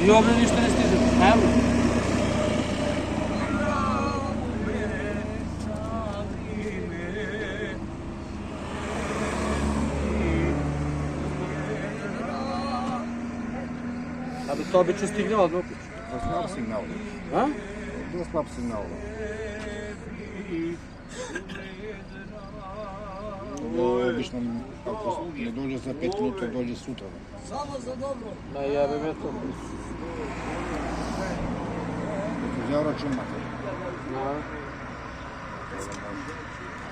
I ovdje ništa ne stiže. Evo. Da bi to obično stignao odmah kuću. To je slab signal. A? To je slab signal. Obično, ako ne dođe za 5 minuta, dođe sutra. Samo za dobro. Ma jebe me to. Uzeo račun mate. Da.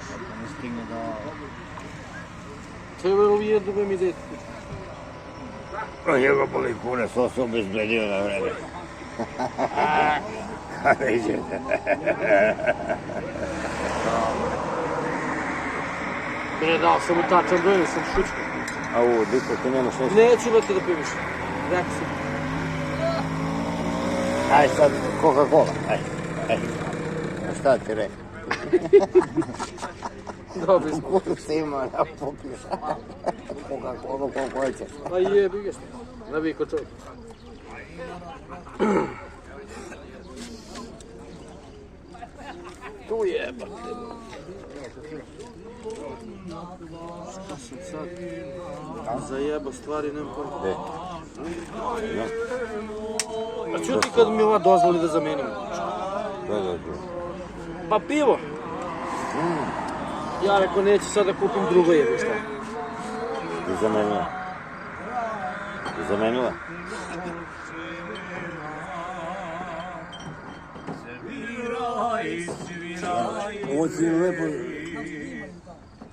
Ako ne stigne da... Trebalo bi jedno bi mi deti. Njega boli kune, to se obezbedio na vreme. Neće. Bre, dao sam mu tačan broj, sam šučka. A ovo, diko, ti nemaš nešto? Neću imati da piviš. Rekao sam. Aj sad, Coca-Cola, aj. A šta ti rekao? Dobri smo. Koliko se ima da popiješ? Coca-Cola koliko hoćeš. Pa jebi ga što. Naviko čovjek. Tu jebate. Šta sam sad? Zajeba stvari, nema pojma. Gde? A čuti kad mi ova dozvoli da zamenim? Da. Pa pivo. Ja rekao neću sad da kupim drugo jebe šta. Ti zamenila? Ti zamenila? Ovo ti je lepo.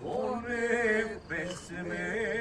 One pesme